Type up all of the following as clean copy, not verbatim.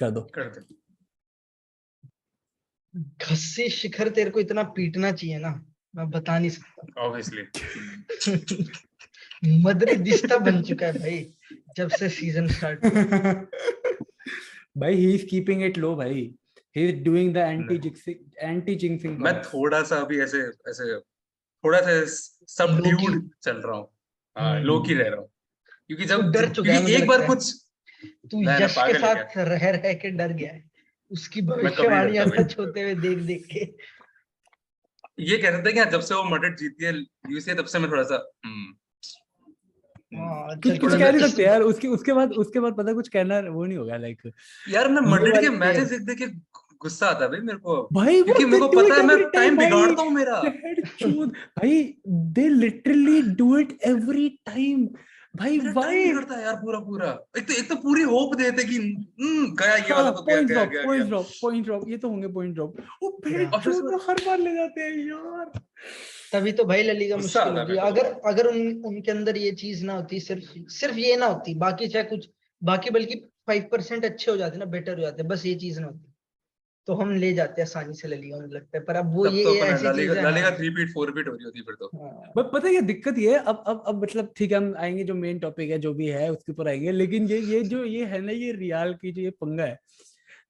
कर दो। खस्सी शिखर तेरे को इतना पीटना चाहिए ना, मैं बता नहीं सकता। ऑब्वियसली मदरिदिस्ता बन चुका है भाई जब से सीजन स्टार्ट हुआ। भाई he is keeping it low भाई, he is doing the anti jinxing. मैं थोड़ा सा अभी ऐसे ऐसे थोड़ा सा सबड्यूड चल रहा हूँ, हाँ लो की रह रहा हूँ, क्योंकि जब डर चुका है, मुझे एक बार लगता है कुछ तू ना यश के पागल है साथ रह के डर गया है, उसकी मैं कभी नहीं भविष्यवाणियां डरता सच होते हुए देख देख के। ये कह रहे थे कि जब से वो मदद जीती है यूसी तब से मैं थोड़ा सा कुछ थोड़ा कह सा नहीं सकते यार, उसके बाद पता कुछ कहना वो नहीं होगा लाइक। यार मैं ये मड्रिड के वाली मैचेस प्लेयर देख देख के गुस्सा आता है भाई मेरे को, भाई, क्योंकि मेरे को do पता it है मैं every time टाइम भाई, बिगाड़ता हूँ मेरा। भाई they literally do it every time भाई, मेरा why? टाइम बिगड़ता है यार पूरा पूरा। एक तो पूरी होप देते कि गया ये वाला हाँ, तो गया गया गया गया पॉइंट ड्रॉप, ये तो होंगे पॉइंट ड्रॉप। वो हाँ। और फिर वो हर बार ले जाते हैं यार। तभी तो भाई ललीगा गुस्सा मुश्किल आता है होगी। मेरे को। अगर अगर उनके अंदर ये चीज ना होती, सिर्फ ये ना होती, बाकी चाहे कुछ, बाकी बल्कि 5% अच्छे हो जाते ना, बेटर हो जाते, बस ये चीज ना होती तो हम ले जाते आसानी से ललीगा, मुझे लगता है। पर अब वो तब तो ये अपन ऐसी चीज है। लालिगा हाँ 3 4 रिपीट हो रही होती फिर तो। हाँ बट पता है क्या दिक्कत ये है, अब मतलब ठीक है, हम आएंगे जो मेन टॉपिक है जो भी है उसके ऊपर आएंगे, लेकिन ये जो ये है ना, ये रियाल की जो ये पंगा है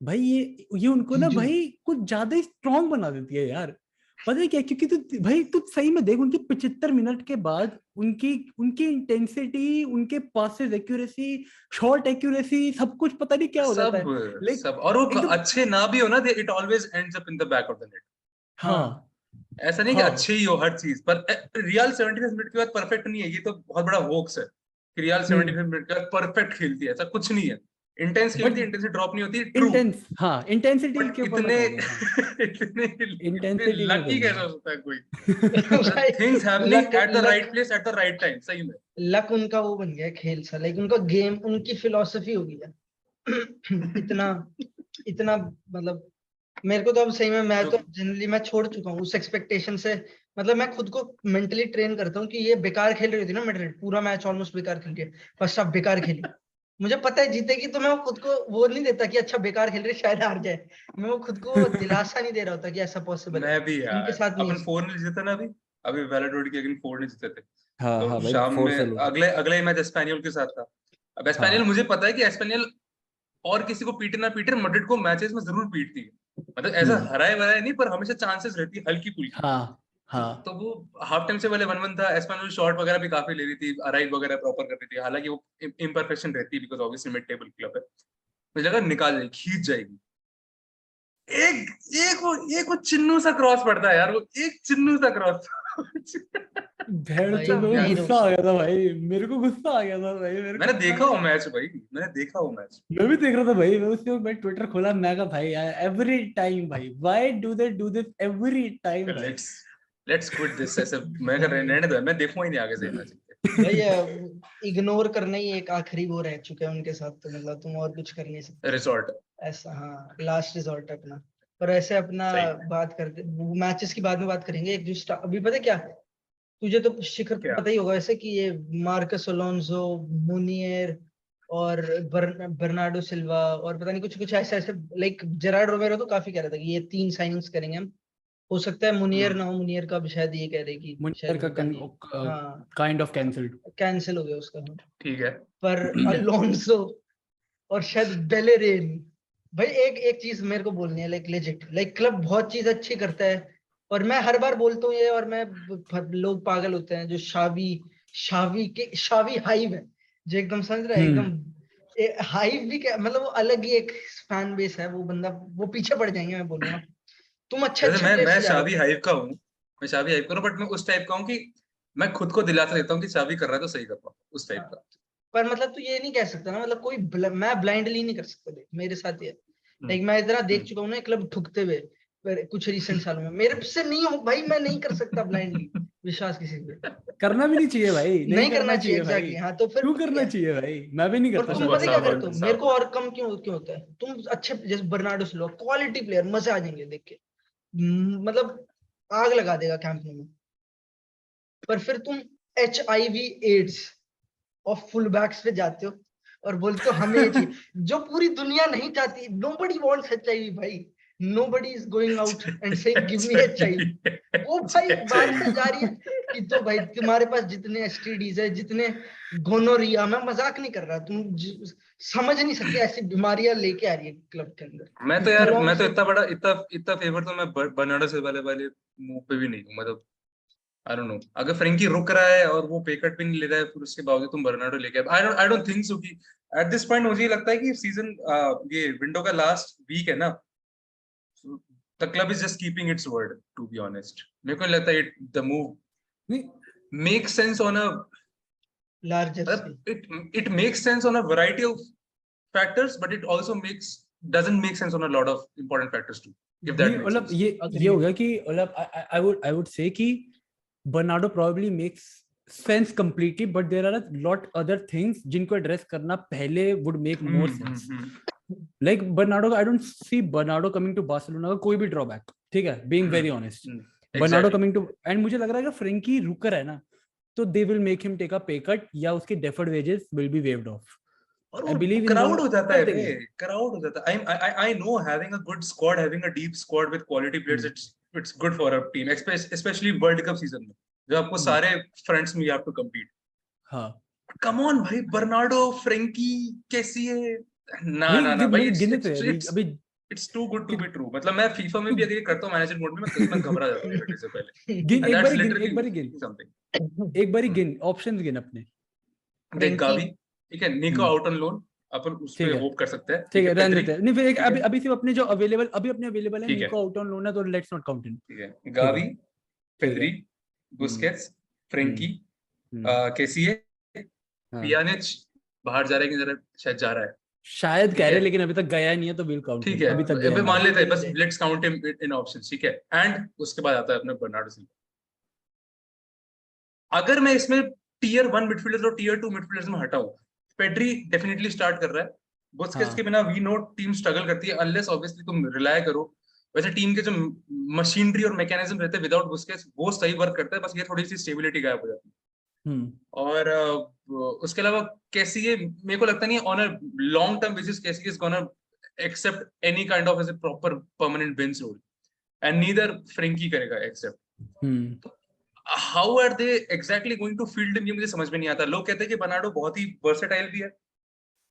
भाई, ये उनको ना भाई कुछ ज्यादा ही स्ट्रॉन्ग बना देती है यार। पता है क्या, क्योंकि तू सही में देख, उनके 75 मिनट के बाद उनकी उनकी इंटेंसिटी, उनके पासेस एक्यूरेसी, शॉट एक्यूरेसी, सब कुछ पता नहीं क्या हो जाता है। लाइक सब और वो एकदम, अच्छे ना भी हो ना, it always ends up in the back of the net. हाँ ऐसा नहीं कि हाँ अच्छे ही हो हर चीज, पर रियल 75 मिनट के बाद परफेक्ट नहीं है, ये तो बहुत बड़ा होक्स है कि रियल 75 मिनट के बाद परफेक्ट खेलती है, ऐसा कुछ नहीं है। इंटेंस खेलती है, बट इंटेंसिटी ड्रॉप नहीं होती, ट्रू। इंटेंस, हाँ इंटेंसिटी बट के ऊपर मैं इतने कहूंगा, हाँ इतने इतने इंटेंसिटी में लकी कहूंगा। कैसे होता है कोई, भाई things happening luck at the luck right place at the right time, सही में। लक उनका वो बन गया है खेल सा, लाइक उनका गेम, उनकी फिलोसफी हो गई है। इतना इतना मतलब मेरे को तो अब सही में, मैं जो तो जनरली मैं छोड़ चुका हूँ उस एक्सपेक्टेशन से। मतलब मैं खुद को मेंटली ट्रेन करता हूँ कि ये बेकार खेल रही थी ना मैड्रिड, पूरा मैच ऑलमोस्ट बेकार खेल रही है, फर्स्ट हाफ बेकार खेली, मुझे पता है जीतेगी, तो मैं वो खुद को वो नहीं देता कि अच्छा बेकार खेल रही है शायद हार जाए। मैं वो खुद को दिलासा नहीं दे रहा होता कि ऐसा पॉसिबल है। मैं भी उनके यार, साथ नहीं अपन है। 4-0 जीते थे ना अभी, अभी वैलेडोलिड के अगेंस्ट 4-0 जीते थे। हाँ तो हाँ भाई, शाम में 4 से लो। अगले अगले मैच एस्पेनियोल के साथ था। अब एस्पेनियोल हाँ मुझे पता है कि एस्पेनियोल और किसी को पीटे ना पीटे, मैड्रिड को मैचेस में जरूर पीटती है, मतलब ऐसा हराए वराए नहीं, पर हमेशा चांसेस रहती है हल्की फुल्की। हाँ हाँ तो वो हाफ टाइम से पहले 1-1 था, एस्पेनियोल शॉट वगैरह भी काफी ले रही थी, अराइव वगैरह प्रॉपर कर रही थी, हालांकि वो इम्परफेक्शन रहती है because obviously mid table club है। मुझे लगा निकाल जाएगी, खींच जाएगी। एक एक वो चिन्नू सा क्रॉस पड़ता है यार, वो एक चिन्नू सा क्रॉस। भेड़ भाई तो मेरे को नहीं रोक गुस्सा आ गया सकते। था भाई, मेरे को गुस्सा आ गया था भाई, मेरे को मैंने लगा देखा भाई। वो मैच भाई, मैंने देखा वो मैच। मैं भी देख रहा था भाई, मैं उसके बाद मैं ट्विटर खोला, मैं कहा भाई यार एवरी टाइम भाई, why do they do this every time भाई। लेट्स लेट्स क्विट दिस, ऐसे मैं कर रहने दो, मैं देखूंगा ही नहीं आगे से मैच। भाई इग्नोर करना ही एक आखिरी वो रह चुका है उनके साथ, तो मतलब तुम और कुछ कर नहीं सकते रिसोर्ट ऐसा। हाँ लास्ट रिजॉर्ट है अपना। पर ऐसे अपना सही। बात करते, मैचेस की बाद में बात करेंगे। एक जो अभी पता है क्या, तुझे तो शिखर क्या पता ही होगा वैसे कि ये मार्कस अलोंसो, मुनियर और बर्नार्डो सिल्वा और पता नहीं कुछ कुछ ऐसे ऐसे, लाइक जेरार्ड रोमेरो तो काफी कह रहा था कि ये 3 साइनिंग्स करेंगे हम। हो सकता है मुनियर ना हो, मुनियर का भी शायद ये कह रहे कि मुनियर शायद का होगा नहीं। हाँ काइंड ऑफ कैंसिल्ड। कैंसिल हो गया उसका। ठीक है। पर अलोंसो और शायद बेलेरेन, भाई एक एक चीज मेरे को बोलनी है, लाइक लेजिट, लाइक क्लब बहुत चीज अच्छी करता है, और मैं हर बार बोलता हूँ ये, और मैं लोग पागल होते हैं जो शावी शावी हाइव है, जो एकदम समझ रहा है एकदम हाइव भी क्या मतलब, वो अलग ही एक फैन बेस है, वो बंदा वो पीछे पड़ जाएंगे मैं बोलूंगा। तुम अच्छे जैसे अच्छे मैं प्लेयर्स मैं से जा रहे शावी हो। हाइप का हूँ, मैं शावी हाइप करूँ, बट मैं उस टाइप का हूँ कि मैं खुद को दिलासा देता हूँ कि शावी कर रहा है तो सही कर रहा हूँ, उस टाइप हाँ, का। पर मतलब तू ये नहीं कह सकता ना, मतलब कोई मैं ब्लाइंडली नहीं कर सकता, देख मेरे साथ ये, हम्म, लाइक मैं इतना देख हम्म। चुका हूँ ना क्लब ठुकते हुए, पर कुछ रिसेंट सालों में मेरे से नहीं हो भाई, मैं नहीं कर सकता ब्लाइंडली विश्वास किसी पे। करना भी नहीं चाहिए भाई, नहीं नहीं करना करना चाहिए चाहिए भाई। एग्जैक्टली। हाँ तो फिर क्यों पता करना क्या है, चाहिए भाई, मैं भी नहीं और करता तुम शायद पता क्या ऐसा। करते हो, मेरे को और कम क्यों क्यों होता है, तुम अच्छे जैसे बर्नार्डो सिल्वा क्वालिटी प्लेयर, मजे आ जाएंगे देख के, मतलब आग लगा देगा कैंप में। पर फिर तुम HIV एड्स और फुल बैक्स पे जाते हो, और बोलते हो हमें ये चाहिए, जो पूरी दुनिया नहीं चाहती। नोबडी वांट्स एचआईवी भाई, nobody is going out and saying give me HIV. वो भाई बात तो जा रही है कि तो भाई तुम्हारे पास जितने एसटीडीज है, जितने गोनोरिया, मैं मजाक नहीं कर रहा, समझ नहीं सकते ऐसी बीमारियां लेके आ रही है क्लब के अंदर। मैं तो यार, Wrong मैं तो से- इतना फेवर तो मैं बर्नार्डो सिल्वा वाले मूव पे भी नहीं हूँ। मतलब आई डोंट नो, अगर फ्रेंकी रुक रहा है और वो पे कट भी नहीं ले रहा है, फिर उसके बावजूद तुम बर्नार्डो लेके आई डोंट थिंक सो कि एट दिस पॉइंट मुझे ये लगता है कि सीजन ये विंडो का लास्ट वीक है ना, the club is just keeping its word, to be honest. मेरे को नहीं लगता it the move make sense on a larger scale. it makes sense on a variety of factors, but it also doesn't make sense on a lot of important factors too, if that नहीं makes मतलब sense. ये हो गया कि मतलब I would say कि Bernardo probably makes sense completely, but there are a lot other things जिनको address करना पहले would make more sense. Like Bernardo, I don't see Bernardo coming to Barcelona का कोई भी drawback, ठीक है, being very honest. Bernardo coming to, and मुझे लग रहा है कि फ्रेंकी रुक रहा है ना, तो they will make him take a pay cut या उसके deferred wages will be waived off. और I believe in crowd वो हो जाता है कर बे, देंगे। crowd हो जाता है। I know having a good squad, having a deep squad with quality players, it's good for a team, especially World Cup season में, जब आपको सारे fronts में you have to compete. हाँ Come on भाई, बर्नार्डो, फ्रेंकी, कैसी है? ना भाई, गिने थे अभी it's too good to be true. मतलब मैं FIFA में भी अगर ये करता हूँ मैनेजर मोड में, मैं घबरा जाता हूँ करने से पहले। गिन, And एक that's बारी गिन, literally something. एक बारी गिन, ऑप्शंस गिन अपने। देख गावी, ठीक है, निको आउट ऑन लोन, अपन उस पे होप कर सकते हैं, ठीक है, रहने पेड्री, देते हैं। नहीं फिर एक अभी सिर्फ अपने जो अवेलेबल है, ठीक है, निको आउट ऑन लोन है, तो लेट्स नॉट काउंट इन। ठीक है, Gavi, Pedri, Busquets, Frenkie, Kessie, Pjanic बाहर जा रहा है कि जरा शायद जा रहा है, शायद कह रहे, लेकिन अभी तक गया नहीं है, तो विल काउंट, ठीक है, अभी तक गया मान लेते हैं, बस let's count him in options, ठीक है। एंड उसके बाद आता है अपने बर्नार्डो सिल्वा। अगर मैं इसमें टीयर 1 मिडफील्डर्स और टीयर 2 मिडफील्डर्स में हटाऊं, पेड्री डेफिनेटली स्टार्ट कर रहा है। बुस्केट्स के बिना वी नो टीम स्ट्रगल करती है, अनलेस ऑब्वियसली तुम रिलाय करो। वैसे टीम के जो मशीनरी और मैकेनिज्म रहते हैं विदाउट बुस्केट्स, वो सही वर्क करता है, बस ये थोड़ी सी स्टेबिलिटी गायब हो जाती है। और उसके अलावा कैसी, मेरे को लगता नहीं है on a long term basis Kessie is gonna accept any kind of as a proper permanent bench role, and neither Frenkie करेगा accept. How are they exactly going to field him, ये मुझे समझ में नहीं आता। लोग कहते हैं कि बर्नार्डो बहुत ही वर्सेटाइल भी है,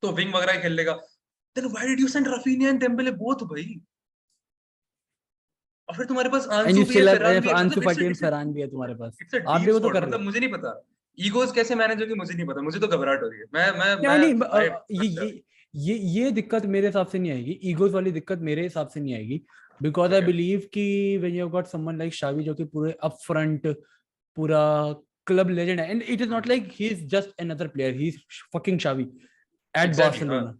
तो विंग वगैरह खेल लेगा। Then why did you send Raphinha and Dembele both भाई? और फिर तुम्हारे पास आंसू भी है, फेरान भी है, आंसू फाटी और फेरान भी है तुम्हारे पास, इट्स अ आप डीप भी वो तो स्क्वाड। कर मतलब लो। मुझे नहीं पता ईगोज कैसे मैनेज होगी, मुझे नहीं पता, मुझे तो घबराहट हो रही है। नहीं, ये दिक्कत मेरे हिसाब से नहीं आएगी, ईगोज वाली दिक्कत मेरे हिसाब से नहीं आएगी, बिकॉज आई बिलीव कि when you got someone like Xavi, जो कि पूरे अप फ्रंट पूरा क्लब लेजेंड है, and it is not like he is just another player, he is fucking Xavi at Barcelona.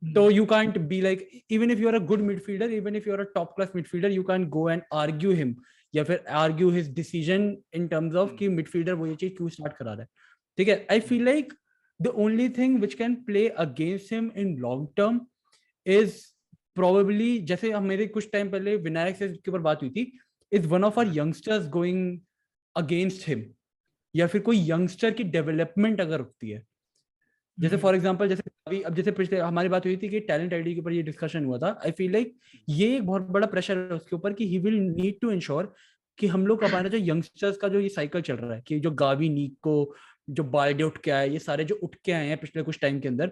So you can't be like, even if you are a good midfielder, even if you are a top class midfielder, you can't go and argue him या फिर argue his decision in terms of कि midfielder वो ये चीज क्यों start करा रहा है, ठीक है। I feel like the only thing which can play against him in long term is probably, जैसे मेरे कुछ टाइम पहले विनायक से इसके ऊपर बात हुई थी, is one of our youngsters going against him, या फिर कोई youngster की development अगर रुकती है, जैसे फॉर एग्जांपल, जैसे अभी अब जैसे पिछले हमारी बात हुई थी कि टैलेंट आईडी के ऊपर ये डिस्कशन हुआ था। आई फील लाइक ये एक बहुत बड़ा प्रेशर है उसके ऊपर कि he will need to ensure कि हम लोग हमारा जो यंगस्टर्स का जो ये साइकिल चल रहा है, कि जो गावी, नीको, जो बाल्डे उठ के आए, ये सारे जो उठ के आए हैं पिछले कुछ टाइम के अंदर,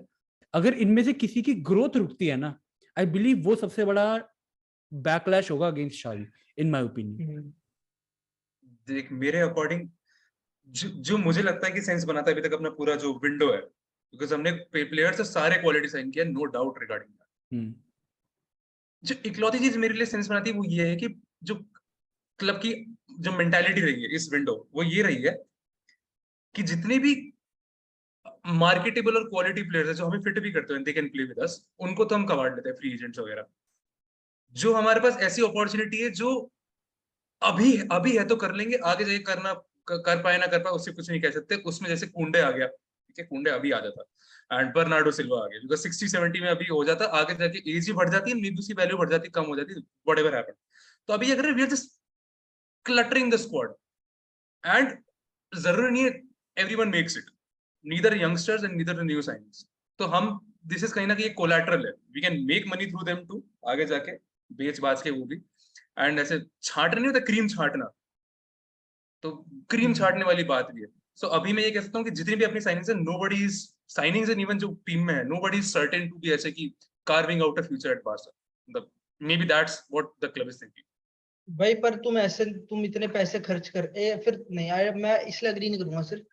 अगर इनमें से किसी की ग्रोथ रुकती है ना, आई बिलीव वो सबसे बड़ा बैकलैश होगा अगेंस्ट शावी, इन माय ओपिनियन। देख मेरे अकॉर्डिंग जो मुझे लगता है कि सेंस बनाता है अभी तक अपना पूरा जो विंडो है, बिकॉज हमने प्लेयर से सारे क्वालिटी साइन किया, नो डाउट रिगार्डिंग दैट। जो इकलौती चीज मेरे लिए सेंस बनाती है वो ये है कि जो क्लब की जो मेंटालिटी रही है इस विंडो, वो ये रही है कि जितने भी मार्केटेबल और क्वालिटी प्लेयर्स है जो हमें फिट भी करते हैं, they can play with us, उनको तो हम कवाड़ लेते हैं, फ्री एजेंट्स वगैरह। जो हमारे पास ऐसी अपॉर्चुनिटी है जो अभी है तो कर लेंगे, आगे जाके करना कर पाए ना कर पाए उससे कुछ नहीं कह सकते। उसमें जैसे कुंडे आ गया, ठीक है, कुंडे अभी आ जाता, एंड बर्नार्डो सिल्वा आ गया, बिकॉज 60-70 में अभी हो जाता, आगे जाके एज ही बढ़ जाती है, नीबू की वैल्यू बढ़ जाती, कम हो जाती, व्हाटएवर हैपन। तो अभी अगर we are just cluttering the squad, and जरूरी नहीं है everyone makes it, neither youngsters and neither the new signings. तो हम दिस इज कहीं ना कहीं कोलैटरल है, we can make money through them too, आगे जाके बेच बाच के वो भी, एंड ऐसे छांटना नहीं होता, क्रीम छांटना, तो क्रीम छांटने वाली बात भी है। सो अभी मैं ये कह सकता हूँ कि जितनी भी अपनी साइनिंग्स है, nobody is signings and even जो टीम में है, nobody is certain to be ऐसे कि carving out a future at Barca, मतलब maybe that's what the club is thinking. भाई पर तुम इतने पैसे खर्च कर फिर नहीं यार, मैं इसलिए अग्री नहीं करूंगा सिर्फ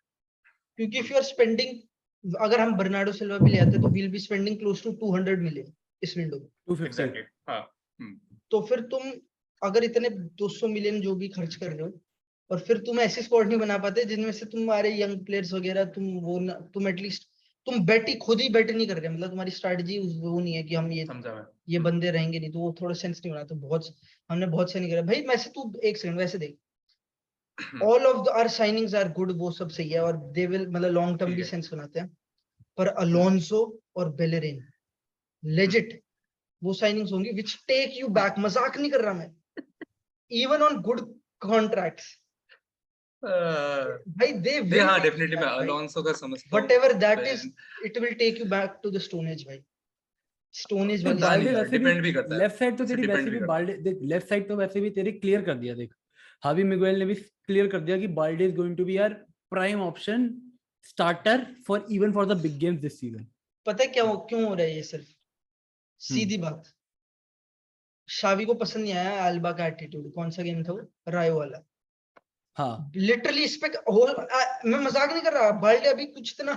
क्योंकि इफ यू आर स्पेंडिंग, अगर हम बर्नार्डो सिल्वा भी ले आते तो will be spending close to 200 million इस विंडो में। 250 एग्जैक्टली हाँ। तो फिर तुम अगर इतने 200 मिलियन जो भी खर्च कर रहे हो और फिर तुम ऐसी स्क्वाड नहीं बना पाते जिनमें से तुम्हारे यंग प्लेयर्स वगैरह तुम एटलीस्ट तुम खुद ही बेट नहीं कर रहे, मतलब तुम्हारी स्ट्रैटेजी वो नहीं है कि हम समझा मैं। ये बंदे रहेंगे नहीं, तो वो थोड़ा सेंस नहीं बना। तो हमने बहुत से नहीं करा भाई। वैसे तू एक सेकंड वैसे देख, all of our signings are good, वो सब सही है और दे विल मतलब लॉन्ग टर्म ठीक भी है। सेंस बनाते हैं। पर अलोंसो और बेलेरिन लेजिट वो साइनिंग्स होंगी विच टेक यू बैक, मजाक नहीं कर रहा मैं, इवन ऑन गुड कॉन्ट्रैक्ट्स भाई, दे विल हाँ टेक यू डेफिनेटली मैं बैक भाई, अलोंसो का समझता हूँ। Whatever that is, Bellerin it will take you back to the stone age भाई, स्टोन एज वाली पता नहीं बाल्डे यार, वैसे भी डिपेंड भी करता है, लेफ्ट साइड तो इससे तेरी डिपेंड वैसे भी भी करता है। बाल्डे देख, लेफ्ट साइड तो वैसे भी तेरी क्लियर कर दिया। देख हावी मिगुएल ने भी क्लियर कर दिया कि Balde is going to be our prime option starter for even for the big games this season. पता है क्या क्यों हो रहा है ये? सिर्फ सीधी बात, शावी को पसंद नहीं आया अल्बा का एटीट्यूड। कौन सा गेम था वो, रायो वाला। हाँ लिटरली इस पे मैं मजाक नहीं कर रहा, बाल्डे अभी कुछ इतना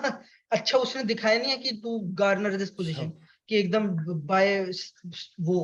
अच्छा उसने दिखाया नहीं है कि तू गार्नर दिस पोजीशन, कि एकदम बाय वो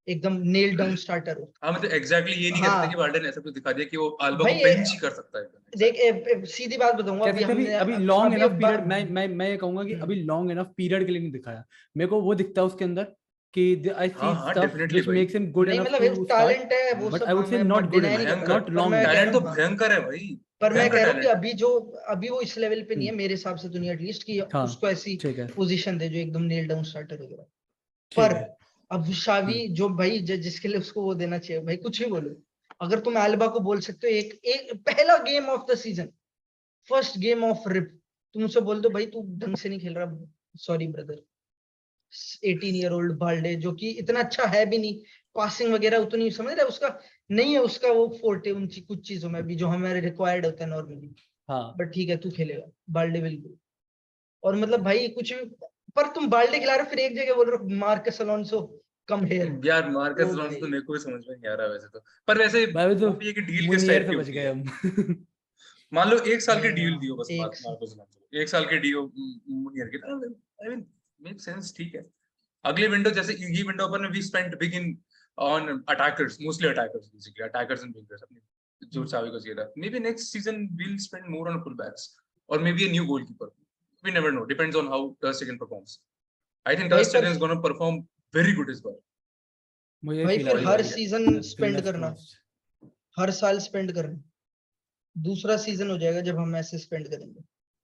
एकदम नेल डाउन स्टार्टर हो। हाँ मतलब एग्जैक्टली ये नहीं कह सकते कि हाँ वार्डन ने ऐसा कुछ दिखा दिया कि वो अल्बा को भाई बेंच ही कर सकता है देख exactly। सीधी बात बताऊंगा, कह अभी सकते हमने अभी लॉन्ग अभी इनफ पीरियड, मैं ये कहूंगा कि अभी लॉन्ग इनफ पीरियड के लिए नहीं दिखाया। मेरे को वो दिखता है उसके अंदर कि आई हाँ सी हाँ स्टफ डेफिनेटली व्हिच भाई, मेक्स हिम गुड नहीं इनफ मतलब टू स्टार्ट, टैलेंट है वो बट सब, आई हाँ वुड से मैं नॉट गुड डिनाई नहीं इनफ, कर रहा, भयंकर नॉट पर लॉन्ग मैं इनफ। कह रहा टैलेंट तो हूँ हाँ, भयंकर है भाई, पर मैं भयंकर कह रहा हूँ कि टैलेंट है। अभी वो इस लेवल पे नहीं है मेरे हिसाब से तो, नहीं एटलीस्ट कि हाँ उसको ऐसी ठीक है पोजीशन दे जो एकदम नेल डाउन स्टार्टर वगैरह। ठीक पर है। अब शावी जो भाई जिसके लिए उसको वो देना चाहिए भाई, कुछ भी बोलो, अगर तुम एल्बा को बोल सकते हो एक पहला game of the season, first game of rip, तुम उसे बोल दो भाई तू ढंग से नहीं खेल रहा, sorry brother. 18 year old Balde जो कि इतना अच्छा है भी नहीं, पासिंग वगैरह उतनी समझ रहे उसका नहीं है, उसका वो फोर्टे उन कुछ चीजों में भी जो हमारे रिक्वायर्ड होता है नॉर्मली। हाँ बट ठीक है तू खेलेगा, बाल्डे विल गो। और मतलब भाई कुछ भी, पर तुम बाल्डे खिला रहे हो फिर एक जगह बोल रहे हो मार्कस अलोंसो कम हेयर। यार मार्कस ओ अलोंसो भाई तो मेरे को भी समझ में नहीं आ रहा वैसे तो, पर वैसे भाई तो वो भी है कि डील किस मुनियर टाइप से की बच होती गए है। हम। मान लो 1 साल की भाई डील हाँ दियो बस, एक मार्कस अलोंसो को 1 साल की डील मुनियर की, आई मीन मेक सेंस, ठीक है। अगले विंडो जैसे ये विंडो पर we spent big in on attackers, mostly attackers, basically attackers and wingers, अपनी जो चावी को चाहिए था। Maybe next season will spend more on full backs और maybe a new goalkeeper, we never know, depends on how ter Stegen performs. I think ter भाई पर Stegen is gonna perform very good इस बार। मुझे भाई feel आ फिर रही हर भाई, सीजन स्पेंड फिंगर्स करना, क्रॉस्ड। हर साल स्पेंड करना, दूसरा सीजन हो जाएगा जब हम ऐसे स्पेंड करेंगे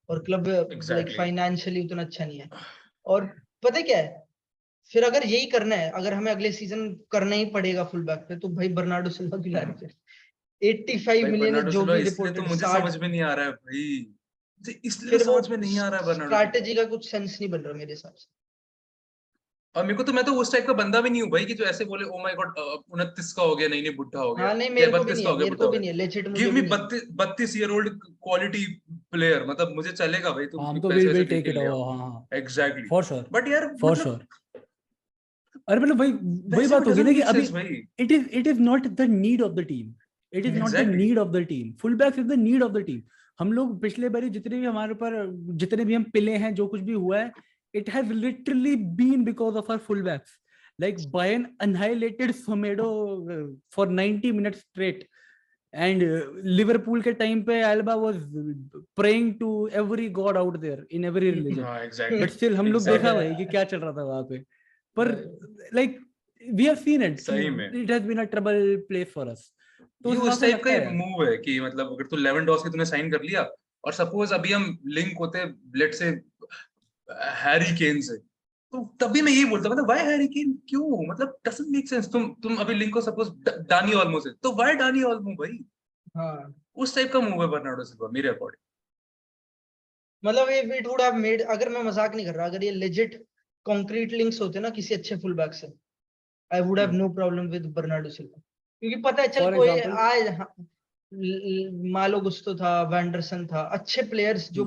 और क्लब लाइक एग्जैक्टली फाइनेंशियली उतना अच्छा नहीं है। और पता है क्या है, फिर अगर यही करना है, अगर हमें अगले सीजन करना ही पड़ेगा फुल बैक पे, तो भाई बर्नार्डो सिल्वा की ला रहे 85 भाई मिलियन है बर्नार्डो जो सिल्वा भी इसलिए तो रिपोर्टेड मुझे 60। समझ में नहीं आ रहा है भाई, मुझे इसलिए तो फिर वो समझ में नहीं आ रहा है बर्नार्डो सिल्वा। स्ट्रैटेजी का कुछ सेंस नहीं बन रहा मेरे हिसाब से। और मेरे को तो, मैं तो उस टाइप का बंदा भी नहीं हूँ भाई कि जो ऐसे बोले ओ माय गॉड 29 का हो गया, नहीं नहीं बुढ़ा हो गया, हाँ नहीं या मेरे को भी 32 नहीं का है, हो गया, मेरे बुढ़ा को हो भी गया। नहीं है, लेजिट मुझे गिव भी मी नहीं है। 32 ईयर ओल्ड क्वालिटी प्लेयर, मतलब मुझे चलेगा भाई, तुम हाँ हम एक तो पैसे वैसे विल दे टेक के इट ले आओ। ओवर, हाँ हाँ एग्जैक्टली। फॉर श्योर, बट यार फॉर मतलब श्योर। अरे मतलब वही वैसे में बात होगी डजंट ना कि मेक अभी सेंस भाई। It is not the need of the team, it is not the exactly need of the team, full back is the need of the team. हम लोग पिछले बारी जितने भी हमारे ऊपर, जितने भी हम पिले हैं, जो कुछ भी हुआ है, it has literally been because of our full backs. Like Bayern annihilated Semedo for 90 minutes straight, and Liverpool के टाइम पे Alba was praying to every god out there in every religion, हाँ बट एग्जैक्टली स्टिल हम लोग देखा exactly भाई कि क्या चल रहा था वहां पे। पर भाई like we have seen it कि सही में it has been a trouble place for us, तो ये उस हिसाब उस से टाइप का लगता है यार। मूव है कि मतलब अगर तू लेवेंडोस्की तूने साइन कर लिया और सपोज अभी हम लिंक होते लेट्स से हैरी केन से, तो तभी मैं यही बोलता मतलब व्हाई हैरी केन, क्यों, मतलब डजंट मेक सेंस। तुम अभी लिंक को सपोज डानी ऑल्मो से, तो व्हाई डानी ऑल्मो भाई, हाँ उस टाइप का मूव है बर्नार्डो सिल्वा मेरे अकॉर्डिंग। मतलब इट वुड हैव मेड, अगर मैं मजाक नहीं कर रहा, अगर ये लेजिट कॉन्क्रीट लिंक्स होते ना किसी अच्छे फुल बैक से, I would have no problem with Bernardo Silva, क्योंकि पता है चल फॉर कोई एग्जाम्पल, आए, मालो गुस्तो था, वैंडरसन था, अच्छे प्लेयर्स जो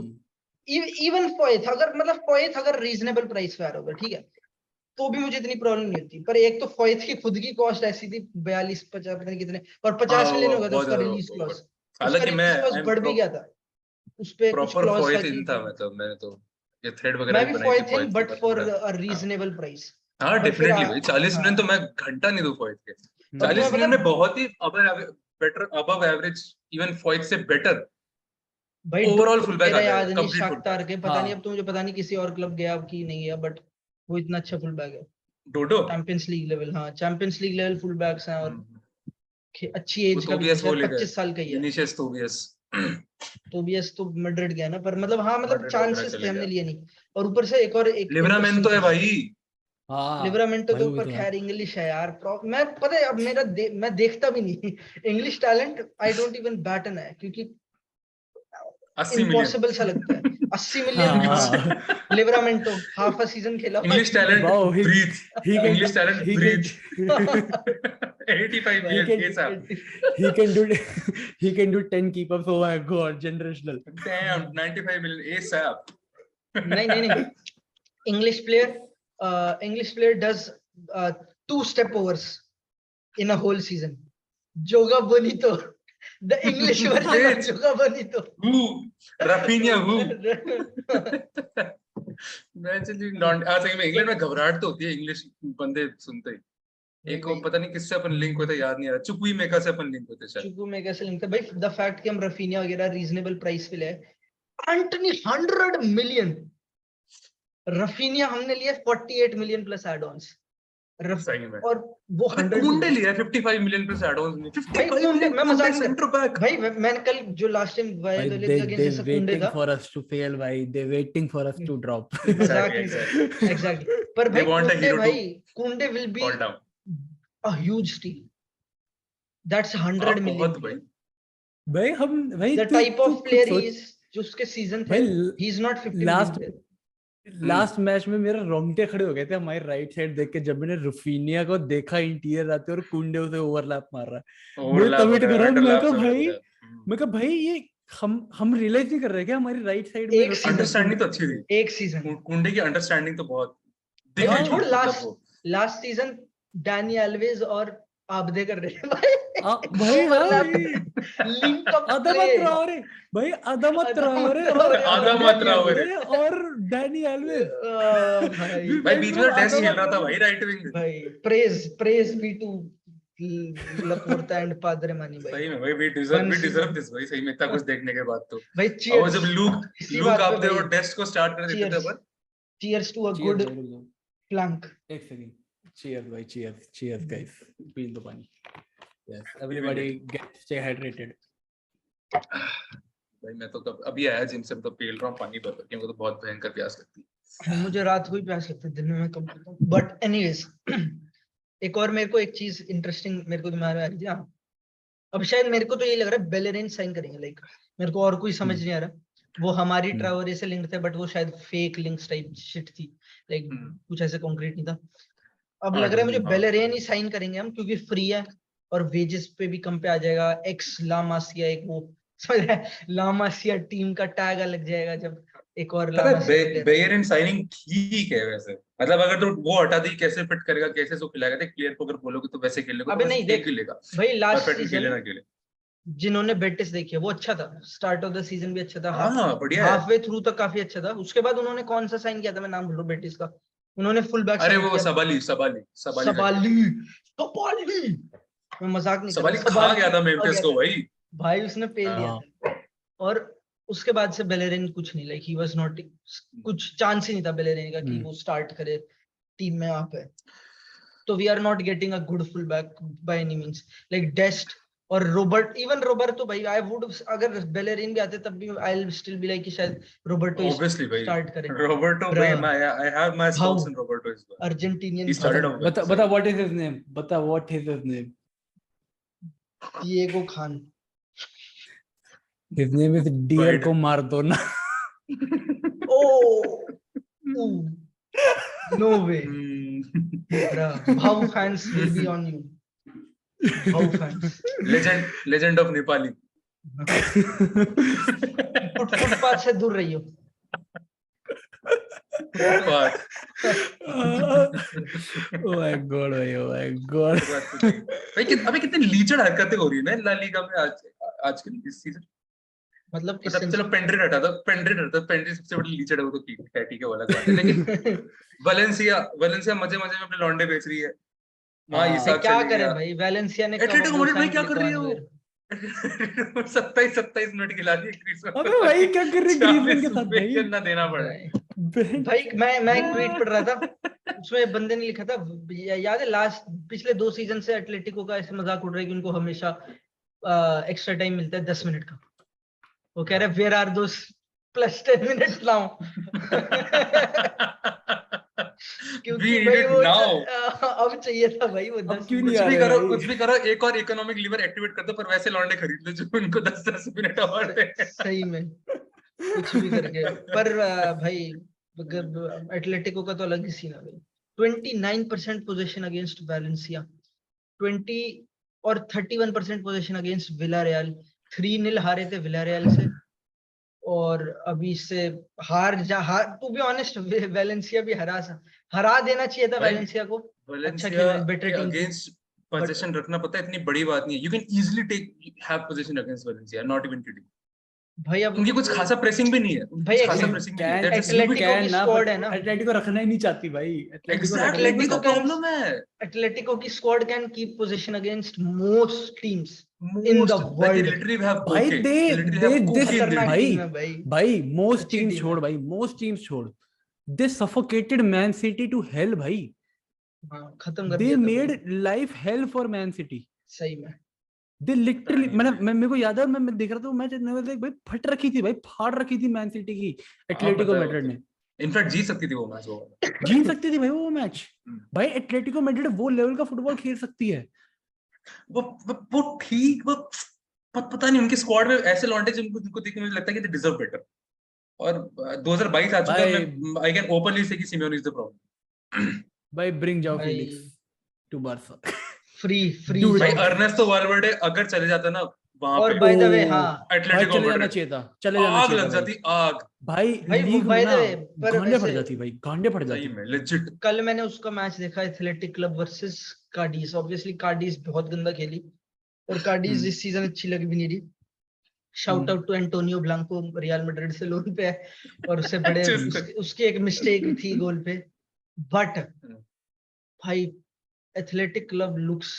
इवन फोएथ, अगर मतलब फोएथ अगर रीजनेबल प्राइस पे आ रहा होगा ठीक है तो भी मुझे इतनी प्रॉब्लम नहीं होती, पर एक तो फोएथ की खुद की कॉस्ट ऐसी थी 42-50 पता नहीं कितने, और 50 मिलियन वो हो गया था बहुत उसका ज्यादा रिलीज क्लॉज, बहुत। उसका हालांकि मैं रिलीज क्लॉज बढ़ भी गया था, उस पे कुछ प्रॉपर क्लॉज था फॉइथ कि इन था, मतलब मैंने तो ये थ्रेड वगैरह मैं भी भी बनाई थी फोएथ इन फॉइथ की, बट पर फॉर बड़ा अ हाँ रीजनेबल प्राइस। हाँ पर फिर डेफिनेटली भाई 40 मिलियन तो हाँ, मैं घंटा नहीं दूं फॉइथ के। और तुम्हें 40 पता मिलियन में बहुत ही बेटर, अबव एवरेज, इवन फॉइथ से बेटर भाई ओवरऑल फुल बैक मेरा आ याद जाएगा, नहीं कंप्लीट फुल शाख्तार बैक। के, पता नहीं अब तो मुझे पता नहीं किसी और क्लब गया कि नहीं गया, बट वो इतना अच्छा फुल बैक है, डोडो। चैंपियंस लीग लेवल, हाँ Champions League level full backs हैं, और अच्छी वो एज का भी है, तोबियस वो शायद ले गए, 25 साल का ही है। विनीशियस तोबियस। टोबियस तो मैड्रिड गया ना, पर मतलब हाँ मतलब मैड्रिड वगैरह चांसेस थे, चले हमने गया। लिए नहीं। और ऊपर से एक और एक लिवरामेंटो इंटरेस्टिंग है चीज, भाई। हाँ लिवरामेंटो भाई तो वो भी पर तो है। खैर इंग्लिश है यार, मैं पता है अब मैं देखता भी नहीं English talent, I don't even bat an है, क्योंकि 80 मिलियन। इम्पॉसिबल सा लगता है। 80 मिलियन हाँ लिवरामेंटो हाफ अ सीजन खेला हुआ, English 80 talent wow breathe, he can English talent he can breathe. 85 he million can ये सब। he can do he can do 10 keep ups, oh my god, generational. Damn 95 million ए सब। नहीं नहीं नहीं, English player does 2 step overs in a whole season. Joga Bonito, the English version of Bitch, Joga Bonito. who? Rafinha who? मैं चलिए सही में England में घबराहट तो होती है इंग्लिश बंदे सुनते ही। एक वो पता नहीं किससे अपन लिंक होते, याद नहीं आ रहा, चुकुई मेका से अपन लिंक होते शायद। चुकू में कैसे लिंक था भाई, द फैक्ट कि हम रफीनिया वगैरह रीजनेबल प्राइस पे ले, एंटनी 100 मिलियन, रफीनिया हमने लिया 48 मिलियन प्लस एड ऑन्स, सही में। और वो अबे 100 कुंडे मिलियन। लिया 55 मिलियन प्लस एड ऑन में, भाई 55 कुंडे, मिलियन मैं मजाक कुंडे नहीं कर सेंटर बैक। भाई, मैंने कल जो लास्ट टाइम भाई वायदोलिद अगेंस्ट जैसा they कुंडे waiting था, for us to fail भाई, they waiting for us to drop. मजाक एग्जैक्टली नहीं कर एग्जैक्टली। रहा एग्जैक्टली, पर दे भाई वांट अ कुंडे, हीरो टू भाई कुंडे will be fall down. A huge steel, that's हाँ 100 मिलियन बहुत भाई। प्लेयर, भाई हम भाई द तू टाइप तू ऑफ खुद प्लेयर ही सोच इज, जो उसके सीजन थे, भाई, he is not 50 million last player. Last match में मेरा रोंगटे खड़े हो गए थे हमारी राइट साइड देख के, जब मैंने रुफीनिया को देखा इंटीरियर आते और कुंडे उसे ओवरलैप मार रहा है। मैं ओवरलैप तब हिट वगैरह करा, मैं अंडरलैप कहा से भाई, वगैरह। मैं कहा भाई ये हम रियलाइज नहीं कर रहे क्या हमारी राइट साइड में एक सीजन, अंडरस्टैंडिंग तो अच्छी थी एक सीजन कुंडे की, अंडरस्टैंडिंग तो बहुत भाई, दिख वो रही थी, छोड़, मतलब वो लास्ट सीजन डैनी एल्वेज और आबदे कर रहे हैं भाई, भाई हाँ overlap, link up Adama play, Traore, भाई अदामा ट्राओरे और आधा मात्रा हो रहे। आबदे और डैनी एल्वेज, भाई वी भाई वेंट बीच फ्रॉम में डेस्ट खेल अदामा रहा था ट्राओरे। भाई राइट विंग। भाई praise be to Laporta and padre मानी भाई, सही में भाई we won deserve season this भाई, सही में इतना कुछ देखने के बाद तो। भाई, और वो चीयर्स जब लूक इसी लूक बात पे आपते भाई, और डेस्ट को स्टार्ट कर देते थे चीयर्स, अपन। Cheers to a cheers good भाई, रुक जाओ फ्लैंक। एक सेकंड, चीयर्स भाई, चीयर्स चीयर्स गाइस, पी लो पानी, यस अभी मैं एवरीबॉडी गेट स्टे हाइड्रेटेड। भाई मैं तो कब अभी आया जिम से, तो पेल रहा हूँ पानी भर भर के, मेरे को तो बहुत भयंकर प्यास लगती है। मुझे रात को ही प्यास लगता है, दिन में मैं कम पीता हूँ, बट एनीवेज एक और मेरे को एक चीज इंटरेस्टिंग मेरे को दिमाग में आ रही थी, हाँ अब शायद मेरे को तो यही लग रहा है बेलेरिन साइन करेंगे, लाइक मेरे को और कोई समझ नहीं आ रहा, वो हमारी ट्रावरे से लिंक थे बट वो शायद फेक लिंक्स टाइप शिट थी, लाइक कुछ ऐसे कॉन्क्रीट नहीं था। अब लग रहा है मुझे बेलेरियन ही साइन करेंगे हम, क्योंकि फ्री है और वेजेस पे भी कम पे आ जाएगा, एक्स लामासिया, एक वो समझ रहा है, लामासिया टीम का टैग लग जाएगा जब एक और लामासिया प्लेयर आएगा। बेयर इन साइनिंग ठीक है वैसे, मतलब अगर तो वो हटा दी कैसे फिट करेगा, कैसे सो खिलाएगा, देख प्लेयर को अगर बोलोगे तो वैसे खेलेगा, तो अबे वैसे नहीं खेल देख भी लेगा, भाई, लास्ट परफेक्टली सीजन खेले ना खेले। जिन्होंने बेटिस देखी है वो अच्छा था, स्टार्ट ऑफ द सीजन भी अच्छा था, हाँ बढ़िया है। हाफ वे थ्रू तक काफी अच्छा था, उसके बाद उन्होंने कौन सा साइन किया था, मैं नाम भूल रहा हूँ बेटिस का, उन्होंने फुल बैक अरे साइन वो किया था, सबाली सबाली सबाली करके, सबाली, सबाली, मैं मजाक नहीं कर रहा, सबाली खा सबाली गया था आ मेम्फिस गया को था भाई। भाई, उसने पेल दिया हाँ था। और उसके बाद से बेलेरिन कुछ नहीं, लाइक ही वाज नॉट, कुछ चांस ही नहीं था बेलेरिन का कि वो स्टार्ट करे टीम में वहां पे, तो we are not getting a good full back by any means, like Dest और रोबर्ट, इवन रोबर्टो भाई, आई वुड, अगर बेलेरिन भी आते तब भी I will still be like कि शायद रोबर्टो ऑब्वियसली भाई, स्टार्ट करे, रोबर्टो भाई, ब्रा आई हैव माय भाऊ, स्टॉक्स इन रोबर्टो इस बार। अर्जेंटीनियन ही बता स्टार्टेड भाऊ, ऑफ वेल बता सही बता में। व्हाट इज हिज नेम, बता what is his name. Diego Khan. His name is dear wide को मार दो ना। Oh, no way. Bhau fans will be on you. Bhau fans. Legend of Nepali. Footpath से दूर रहियो. फुटपाथ. Oh my god भाई, oh my god. भाई अबे कितनी लीचड़ हरकतें हो रही है ना ला लीगा में आजकल इस सीजन. मतलब किस मतलब चलो पेंड्री हटा दो, पेंड्री सबसे बड़ी लीचड़ है, वो तो ठीक है वो अलग बात है, लेकिन वलेंसिया मजे में अपने लौंडे बेच रही है. वहाँ हाँ. इसाक क्या चले करे गया. भाई, वैलेंसिया ने एटलेटिको वो मैड्रिड भाई sign क्या किया कर रही है था वो. Anguero. 27 मिनट खिला दिए ग्रीजमैन. अबे भाई क्या कर रहे ग्रीजमैन के 40 साथ भाई? ना देना पड़े. भाई मैं एक ट्वीट पढ़ रहा था, उसमें बंदे ने लिखा था, याद है पिछले 2 सीजन से एटलेटिको का ऐसे मजाक उड़ रहा है कि उनको हमेशा एक्स्ट्रा टाइम मिलता है 10 मिनट का. वो कह रहे हैं where are those plus 10 minutes now. क्योंकि भाई वो अब चाहिए था भाई वो 10 क्यों नहीं आ रहे भाई? कुछ भी करो, एक और इकोनॉमिक लीवर एक्टिवेट कर दो, पर वैसे लौंडे खरीद लो जो उनको 10 मिनट और दे. सही में कुछ भी करके. पर भाई एटलेटिको का तो अलग ही सीन है भाई. 29% पोजीशन अगेंस्ट वैलेंसिया, 20 और 31% पोजीशन अगेंस्ट विलारियल. 3-0 हारे थे विलारियल से, और अभी से हार टू बी ऑनेस्ट वैलेंसिया भी हरा देना चाहिए था भाई, वैलेंसिया को. अच्छा वलेंसिया खेला, बेटर के टीम थी. अगेंस्ट पोजीशन रखना पता है इतनी बड़ी बात नहीं है. You can easily have position against Valencia, not even kidding. भाई अब उनकी कुछ खासा प्रेसिंग भी नहीं है. भाई खासा कैन प्रेसिंग नहीं है. Can That's just you Atletico की कैन ना, स्क्वाड है ना. एटलेटिको रखना ही नहीं चाहती भाई. एटलेटिको रखना ही एग्जैक्टली नहीं तो चाहती. प्रॉब्लम है. एटलेटिको की squad can keep position against most teams in the Like they world. literally have भाई Koke. They literally have Koke in their खतरनाक team. भाई टीम है भाई. भाई मोस्ट अच्छी टीम्स टीम छोड़ है. भाई, मोस्ट टीम्स छोड़. They suffocated Man City to hell भाई. हाँ, खत्म कर दे दिया था भाई. Made life hell for Man City. सही में दे लिटरली, नहीं मैंने भाई. मेरे को याद है, मैं देख रहा था मैच, भाई फट रखी थी भाई, फाड़ रखी थी मैन सिटी की हाँ एटलेटिको पता है वो मैड्रिड तो. ने. इनफैक्ट जीत सकती थी वो मैच वो वाला. जीत सकती थी भाई वो मैच. भाई एटलेटिको मैड्रिड वो लेवल का फुटबॉल खेल सकती है. वो ठीक, वो पता नहीं उनके स्क्वाड में ऐसे लौंडे जिनको देख के मुझे लगता है कि दे डिजर्व बेटर. और 2022 आ चुका है. मैं आई कैन ओपनली से कि सिमेओने इज द प्रॉब्लम. भाई ब्रिंग जाओ भाई. Felix to Barca. फ्री भाई अर्नेस्टो वाल्वर्डे अगर चले जाता ना वहां और पे, बाय द वे, हाँ भाई एटलेटिको चले जाना मैड्रिड चाहिए था, चले जाना आग चाहिए लग था जाती, आग. भाई. भाई लीग में बाय द ना वे, पर गांडे फट वैसे जाती भाई, गांडे फट सही जाती. में लेजिट. कल मैंने उसका मैच देखा, एथलेटिक क्लब वर्सेस कार्डिस. ऑब्वियसली कार्डिस बहुत गंदा खेली, और कार्डिस इस सीजन अच्छी लग भी नहीं रही. Shout out to Antonio Blanco, Real Madrid से लोन पे है, और उससे बड़े उसकी एक मिस्टेक थी गोल पे. बट भाई एथलेटिक क्लब लुक्स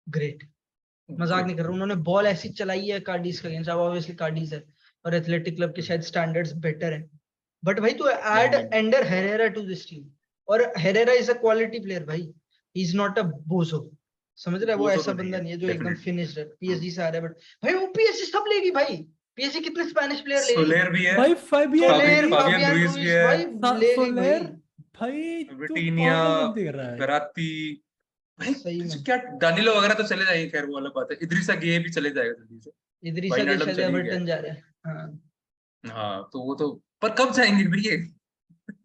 ग्रेट. मजाक नहीं कर रहा, उन्होंने बॉल ऐसी चलाई है कार्डिस के अगेंस्ट. अब ऑब्वियसली कार्डिस है और एथलेटिक क्लब के शायद स्टैंडर्ड्स बेटर हैं, बट भाई तू add Ander Herrera to this team, और Herrera is a quality player भाई. ही इज नॉट अ बोजो, समझ रहा है? वो ऐसा बंदा नहीं है जो एकदम फिनिश्ड है. पीएसजी से आ रहा है, बट भाई वो पीएसजी सब लेगी भाई. पीएसजी कितने स्पेनिश प्लेयर ले रही है सोलेर भी है भाई. फाबियन रुइज भी है. भाई ले गई भाई. भाई तू विटिनिया, पागल बंदी कर रहा है. गराती भाई. सही में क्या डानिलो वगैरह तो चले जाएंगे, खैर वो वाला बात है. इदरिसा गे भी चले जाएगा जल्दी से. इदरिसा के वाइनाल्डम शायद चले ही एवर्टन गया. जा रहा है. हाँ हाँ तो वो तो, पर कब जाएंगे भैया?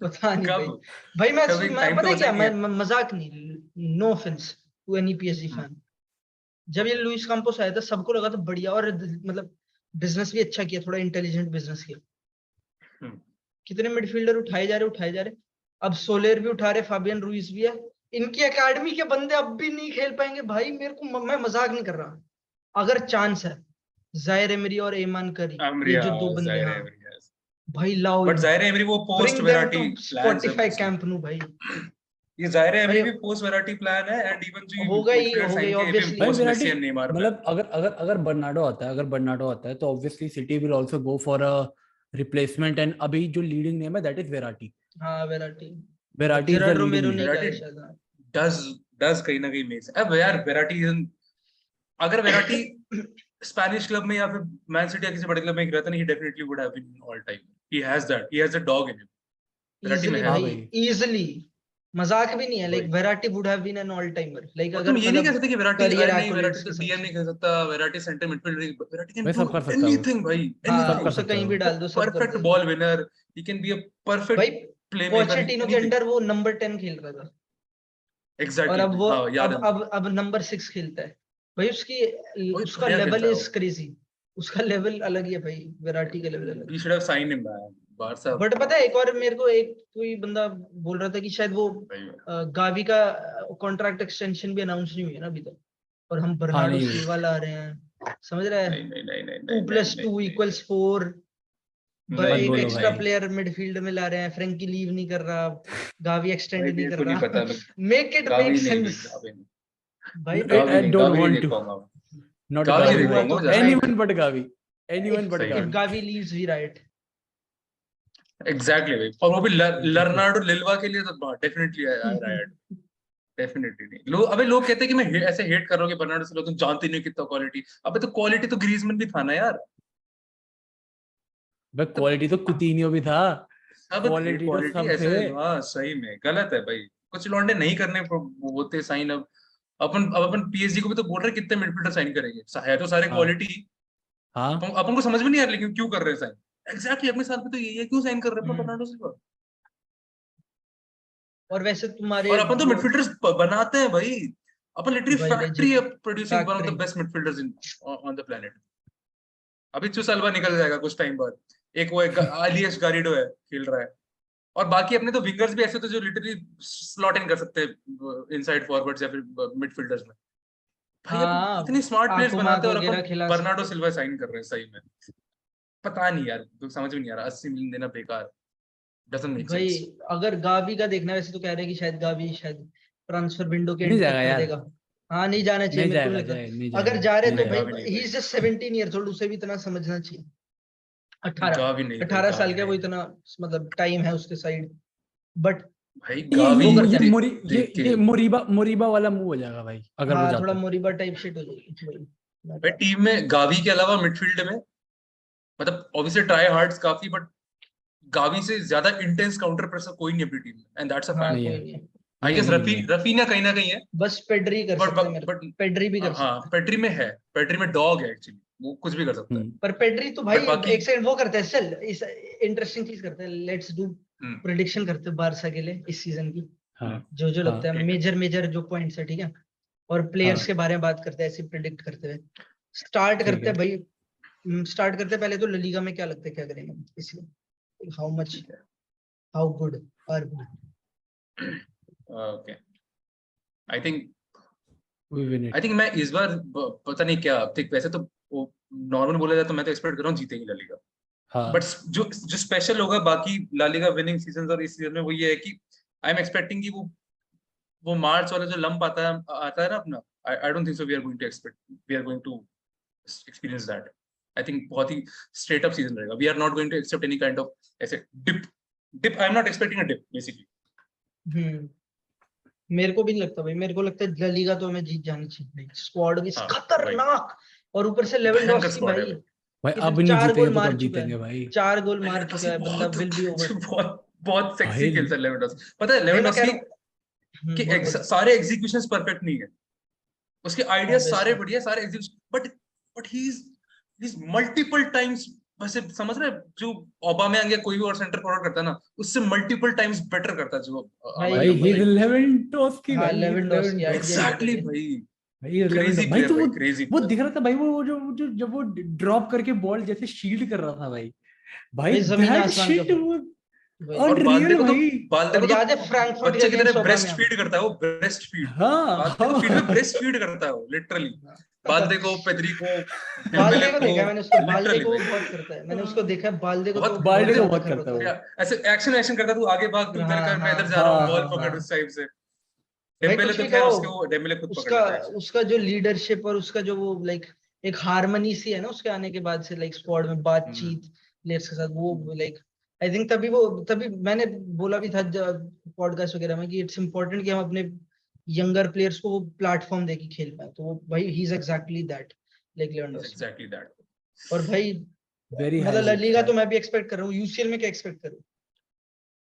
पता नहीं भाई. कब? भाई मैं कभी टाइम पता तो है क्या, बचा नहीं है. मजाक नहीं, no offence to any PSG fan. जब ये लुइस कैंपोस आया था सबको लगा था बढ़िया, और मतलब बिजनेस भी अच्छा किया, थोड़ा इंटेलिजेंट बिजनेस किया. कितने मिडफील्डर उठाए जा रहे. अब सोलेर भी उठा रहे, फाबियन रुइस भी है. इनकी एकेडमी के बंदे अब भी नहीं खेल पाएंगे भाई. मेरे को, मैं मजाक नहीं कर रहा. अगर चांस है, जायर एमरी और एमान करी, ये जो 2 बंदे, हाँ भाई लाओ. बट जायर एमरी वो पोस्ट वेराटी प्लान्स है स्पॉटिफाई कैंप नु भाई. ये जायर एमरी भी पोस्ट वेराटी प्लान है. एंड इवन जो हो गई ऑब्वियसली. भाई post Verratti Messi and Neymar, मतलब अगर बर्नार्डो आता है तो obviously City will also go for a replacement. And अभी जो लीडिंग नेम है दैट इज वेराटी. हाँ Verratti is the leading name. Does कहीं ना कहीं मेक्स. अब यार वेराटी, अगर वेराटी स्पेनिश क्लब में या फिर मैन सिटी या किसी बड़े क्लब में रहता नहीं, he definitely would have been all time. He has that, he has a dog in him. Verratti में है इजीली. मजाक भी नहीं है, लाइक वही। Verratti would have been an all timer, like और अगर तुम ये नहीं कह मतलब सकते कि वेराटी career नहीं, वेराटी accolades तो के डीएम साथ। नहीं कर सकता, Verratti centre midfielder, Verratti can भाई डू सब कर सकता है वो, एनीथिंग भाई, हाँ, सब कर उसे सकता है कहीं वो। भी डाल दो, सब कर परफेक्ट देगा ball winner, he can be a perfect भाई। प्लेमेकर, पोचेटिनो के एनीथिंग। अंडर वो नंबर 10 खेल रहा था, और एग्जैक्टली, अब वो हाँ याद है मुझे। अब नंबर 6 खेलता है भाई। वही उसका बढ़िया लेवल खेलता है इज वो। क्रेजी, उसका लेवल अलग ही है भाई, विराटी का लेवल अलग वी है। Should have sign him man, Barca. But पता है, एक और मेरे को एक कोई बंदा बोल रहा था कि शायद वो भाई गावी का कॉन्ट्रैक्ट एक्सटेंशन भी अनाउंस नहीं हुई है ना अभी तक, और हम हाँ बर्नार्डो नहीं हुई। सिल्वा ला रहे हैं, समझ रहा है? नहीं नहीं नहीं नहीं नहीं 2 नहीं + नहीं 2 नहीं = 4, मत एक बोलो एक्स्ट्रा भाई। प्लेयर मिडफील्ड में ला रहे हैं, फ्रैंकी लीव नहीं कर रहा, गावी एक्सटेंड भाई नहीं मेरे कर को नहीं रहा। पता, मैं मेक इट मेक गावी नहीं देख, सेंस गावी नहीं, भाई, मेक गावी I इट। नहीं, don't गावी नहीं want देख to, पाऊंगा मैं। not गावी अगर नहीं Gavi देख हुआ भाई, पाऊंगा तो मैं ज्यादा। Right, anyone but Gavi, anyone but if सही में, Gavi। Gavi leaves we right. Exactly भाई, और वो भी लर्नार्डो लिल्वा के लिए तो डेफिनेटली आई राइट, डेफिनेटली नहीं। लोग, अबे लोग कहते हैं कि मैं ऐसे हेट कर रहा हूँ कि बर्नार्डो सिल्वा तुम जानते नहीं हो कितना क्वालिटी, अबे तो क्वालिटी तो ग्रीजमैन भी था ना यार। भाई तो क्वालिटी तो कुतीनियो भी था, सब थे क्वालिटी तो क्वालिटी सब ऐसे, थे। हाँ सही में गलत है भाई, कुछ लौंडे नहीं करने होते साइन। अब अपन पीएसजी को भी तो बोल रहे हैं कितने मिडफील्डर साइन करेंगे, है तो सारे हाँ क्वालिटी। हाँ। अपन को समझ में नहीं आ रहा लेकिन क्यों कर रहे हैं साइन। एग्जैक्टली, अपने साथ में तो यही है, क्यों साइन कर रहे हैं अपना बर्नार्डो सिल्वा। और वैसे तुम्हारे और अपन तो वो मिडफील्डर्स बनाते हैं भाई, अपन लिटरली भाई फैक्ट्री लेजिट है producing one of factory. The best midfielders in on the planet. अभी चुसलवा निकल जाएगा कुछ टाइम बाद, एक वो एक आलियस गारिडो है खेल रहा है, और बाकी अपने तो विंगर्स भी ऐसे तो जो लिटरली स्लॉट इन कर सकते हैं इनसाइड फॉरवर्ड्स या फिर मिडफील्डर्स में। भाई अपन हाँ, इतने स्मार्ट प्लेयर्स आकुमाक बनाते हैं और वगैरह अपन खिला बर्नार्डो सकते हैं। सिल्वा साइन कर रहे हैं सही में। पता नहीं यार, तो समझ में नहीं आ रहा, 80 मिलियन देना बेकार, डजंट मेक भाई सेंस। अगर गावी का देखना है, वैसे तो कह रहे हैं कि शायद गावी शायद ट्रांसफर विंडो के नहीं एंड तक जाएगा कर यार, देगा। हाँ, नहीं जाना चाहिए, नहीं मेरे को नहीं जाएगा, लगता। नहीं अगर जाएगा, जा रहे नहीं तो जाएगा। भाई, गावी नहीं ही भाई, इज जस्ट 17 ईयर्स ओल्ड, उसे भी इतना समझना चाहिए। 18 गावी नहीं भाई, 18 साल गावी का वो नहीं इतना मतलब टाइम है उसके साइड, बट भाई, ये गावी वो करता ये है। मोरी देख के। ये मोरीबा वाला मूव हो जाएगा भाई अगर वो हाँ, थोड़ा जाता है। मोरिबा टाइप शिट हो जाएगी वही मैं भाई कह टीम में गावी के अलावा मिडफील्ड में, मतलब ऑब्वियसली ट्राई हार्ड्स काफी, बट गावी से ज्यादा इंटेंस काउंटर प्रेशर कोई नहीं अपनी टीम में, एंड दैट्स अ रहा हूँ। हाँ, फैक्ट। नहीं कोई है, नहीं है, आई नहीं गेस नहीं नहीं है। रफीना कहीं है, बस पेड्री कर बट सकता है मेरे को, बट पेड्री भी कर हाँ सकता है। पेड्री में है, पेड्री में डॉग है एक्चुअली, वो कुछ भी कर सकता है। हम्म पर पेड्री तो भाई बट बाकी एक सेकंड वो करता है, चल इस इंटरेस्टिंग चीज करता है, लेट्स डू हम्म प्रेडिक्शन करते हैं बारसा के लिए इस सीजन की, हाँ जो जो लगता हाँ है ठीक है। मेजर मेजर जो पॉइंट्स है, ठीक है? और प्लेयर्स हाँ के बारे में बात करते हैं, ऐसे प्रिडिक्ट करते हुए स्टार्ट ठीक करते है। हैं भाई। स्टार्ट करते हैं पहले तो लीगा में क्या लगता है क्या करेंगे इसलिए, हाउ मच, ठीक है, how good are we? Okay. I think we win it. मैं इस बार पता नहीं क्या, देख वैसे तो नॉर्मल बोला जाए तो मैं तो एक्सपेक्ट कर रहा हूँ जीतेगी ला लीगा, हाँ बट जो स्पेशल होगा बाकी ला लीगा विनिंग सीजन और इस सीजन में, वो ये है कि आई एम एक्सपेक्टिंग कि वो मार्च वाला जो लंप आता है ना अपना, I don't think so we are going to experience that. I think बहुत ही स्ट्रेट अप सीजन रहेगा, we are not going to accept any kind of ऐसे dip I am not expecting a dip basically. Hmm मेरे को भी नहीं लगता भाई, मेरे को लगता है ला लीगा तो हमें जीत जानी चाहिए भाई, स्क्वाड भी हाँ वही, खतरनाक, और ऊपर से भयंकर लेवेंडोस्की स्क्वाड है भाई, भाई, भाई, कितने अब नहीं 4 गोल जीतेंगे तो मार कब चुका जीतेंगे है, भाई? 4 गोल मार चुका लेवेंडोस्की है बंदा, बहुत विल बी ओवर। बहुत बहुत सेक्सी भाई खेलता है लेवेंडोस्की, पता है भाई मैं कह लेवेंडोस्की रहा हूँ, के बोल बोल। सारे एग्जीक्यूशंस परफेक्ट नहीं है, उसके आइडियाज सारे ऑब्वियसली बढ़िया, सारे execution, but he is multiple times, वैसे समझ रहे हैं, जो ओबामेयांग या कोई भी और सेंटर फॉरवर्ड करता है ना, उससे मल्टीपल टाइम्स बेटर करता है जो भाई, हमारे भाई ही इज ओबामेयांग। लेवेंडोस्की हाँ भाई, he is Lewandowski, idea hit कर एग्जैक्टली दिया। भाई, भाई he is क्रेजी भाई प्लेयर तो भाई, क्रेजी वो प्लेयर। दिख रहा था भाई, वो जो जब वो ड्रॉप करके बॉल जैसे शील्ड कर रहा था भाई, भाई भाई जमीन दैट आसमान का शिट फर्क वो भाई। और अनरियल भाई। बाल्दे और को तो याद है फ्रैंकफर्ट के बच्चे की तरह अगेंस्ट ब्रेस्ट ओबामेयांग? फीड करता है, वो ब्रेस्ट फीड, हाँ बाल्दे को फीड में हाँ ब्रेस्ट फीड करता है वो लिटरली, बाल्दे को, पेद्री को, डेम्बेले बाल्दे को को, देखा है मैंने उसको, बाल्दे लिटरली को वो भाई बहुत करता है, मैंने उसको देखा है, बाल्दे को तो बहुत बहुत बाल्टी को ज्यादा बहुत कर करता है होता है। वो। क्या ऐसे एक्शन करता, तू आगे भाग, तू इधर हाँ कर, मैं हाँ इधर जा रहा हूँ, हाँ बॉल हाँ पकड़, हाँ उस टाइप से। भाई डेम्बेले कुछ तो भी खैर कहो, उसके, वो डेम्बेले खुद पकड़ उसका लेता है actually। उसका जो लीडरशिप और उसका जो वो लाइक एक हारमनी सी है ना उसके आने के बाद से, लाइक स्क्वाड में हम्म, बातचीत प्लेयर्स के साथ, वो लाइक आई थिंक तभी मैंने बोला भी था पॉडकास्ट वगैरह में कि इट्स इम्पोर्टेंट कि हम अपने यंगर प्लेयर्स को वो प्लेटफॉर्म देके खेल पाए, तो वो भाई he is exactly that, like he's Lewandowski. exactly that। और भाई वेरी हाई मतलब ला होप्स लीगा तो यार। मैं भी एक्सपेक्ट कर रहा हूँ, यूसीएल में क्या एक्सपेक्ट करूँ?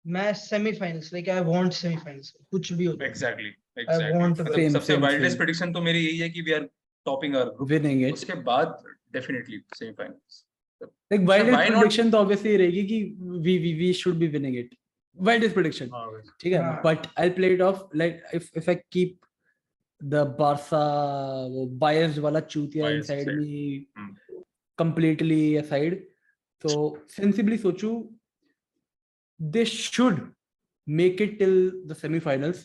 मैं semifinals, like I want semifinals, कुछ भी हो जाए। एग्जैक्टली want to मतलब Same, सबसे same, वाइल्डेस्ट same. प्रेडिक्शन तो मेरी यही है कि we are topping our group, Winning it. उसके बाद definitely semifinals. Like wildest why not? prediction तो obviously ये रहेगी कि we should be winning it. Wildest prediction. ठीक है. हाँ. But I'll play it off like if I keep the Barca वो biased वाला चूतिया Biased inside side. me completely aside, तो sensibly सोचूं they should make it till the semi-finals,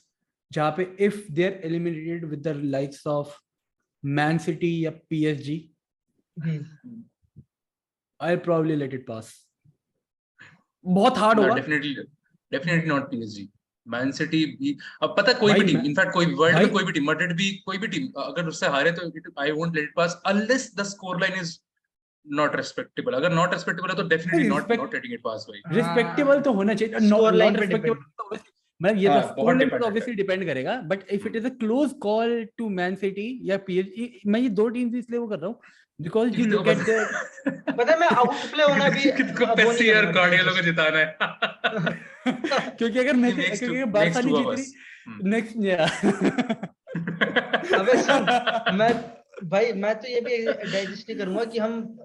जहाँ पे if they're eliminated with the likes of Man City या PSG, I'll probably let it pass. बहुत hard होगा. Definitely not PSG, man city भी। अब पता कोई भी टीम, इनफैक्ट कोई वर्ल्ड में कोई भी टीम, मैड्रिड भी, कोई भी टीम अगर उससे हारे तो I won't let it pass unless the score line is not respectable. अगर नॉट रेस्पेक्टेबल है तो definitely not letting it pass भाई। रिस्पेक्टेबल तो होना चाहिए, स्कोर लाइन पे रेस्पेक्टेबल मैं ये हाँ, स्कोर लाइन पे ऑब्वियसली डिपेंड करेगा, but if it is a close call to Man City या पीएसजी, मैं ये दो टीम्स इसलिए वो कर रहा हूँ because you look at the पता है मैं आउटप्ले होना भी किसको पेसी और गार्डियोला को जिताना है क्योंकि अगर मैं क्योंकि बार्सा नहीं जीत रही नेक्स्ट या अबे सुन, मैं तो ये भी डाइजेस्ट नहीं करूंगा कि हम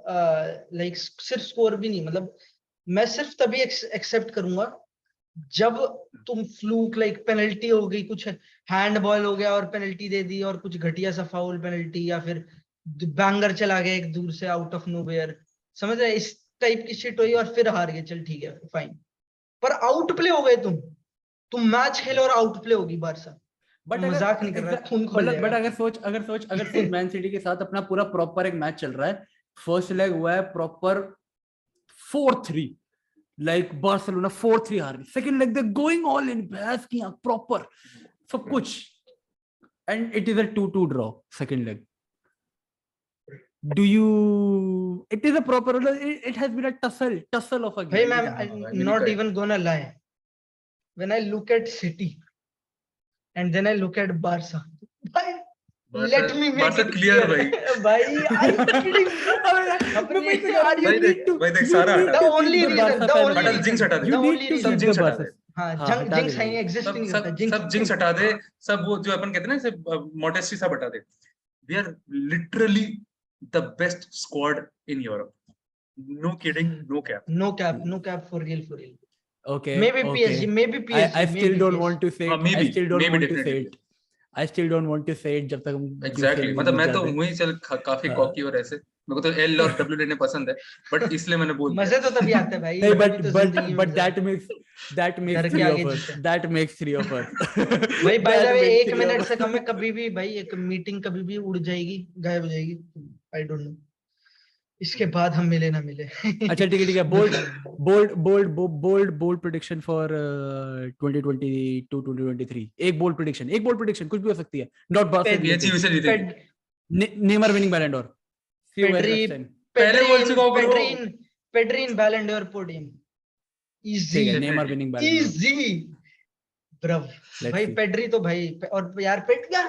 लाइक सिर्फ स्कोर भी नहीं, मतलब मैं सिर्फ तभी एक्सेप्ट करूंगा जब तुम फ्लूक लाइक पेनल्टी हो गई, कुछ हैंडबॉल हो गया और पेनल्टी दे दी, और कुछ घटिया सा फाउल पेनल्टी, या फिर बैंगर चला गया एक दूर से आउट ऑफ नोवेयर, समझ रहे, इस टाइप की शिट हुई और फिर हार गए, चल ठीक है फाइन। पर आउट प्ले हो गए तुम मैच खेलो और आउट प्ले होगी बारसा, बट मजाक नहीं कर रहा, खून खोल जाएगा। बट अगर सोच मैन सिटी के साथ अपना पूरा प्रॉपर एक मैच चल रहा है, फर्स्ट लेग हुआ है प्रॉपर 4-3, लाइक बार्सिलोना 4-3 हार रही, second leg they going all in, भैंस की आंख प्रॉपर सब कुछ, and it is a 2-2 draw second leg. Do you? It is a proper. It has been a tussle of a game. Hey, I'm not even gonna lie. When I look at City, and then I look at Barca, let me make Barca it clear, भाई are you kidding? भाई देख सारा the only jinx हटा दे, the only reason सब jinx हटा दे, हाँ jinx है, exist नहीं करता, सब जिंक्स हटा दे, सब वो जो अपन कहते हैं ना, सब मॉडेस्टी सब हटा दे। We are literally the best squad in Europe. No kidding, no cap for real. Okay. Maybe PSG, maybe PSG. I still don't want to say. Maybe, I still don't maybe want to say it. I still don't want to say it जब तक हम exactly, मतलब मैं तो वही चल काफी cocky और ऐसे, मेरे को तो L और W लेने पसंद है, बट इसलिए मैंने बोल दिया। मजे तो तभी आते हैं भाई। नहीं, but that makes three of us. That makes three of us. भाई बाय द वे 1 मिनट से कम है, कभी भी भाई एक मीटिंग कभी भी उड़ जाएगी, गायब हो जाएगी, आई डोंट नो, इसके बाद हम मिले ना मिले। अच्छा ठीक है, बोल्ड प्रेडिक्शन फॉर 2022-2023, एक बोल्ड प्रेडिक्शन कुछ भी हो सकती है, not Barca, Neymar winning Ballon d'Or, पहले बोल चुका हूं bro, Pedri in Ballon d'Or podium, easy, Neymar winning Ballon d'Or, easy bro भाई, पेड्री तो भाई, और यार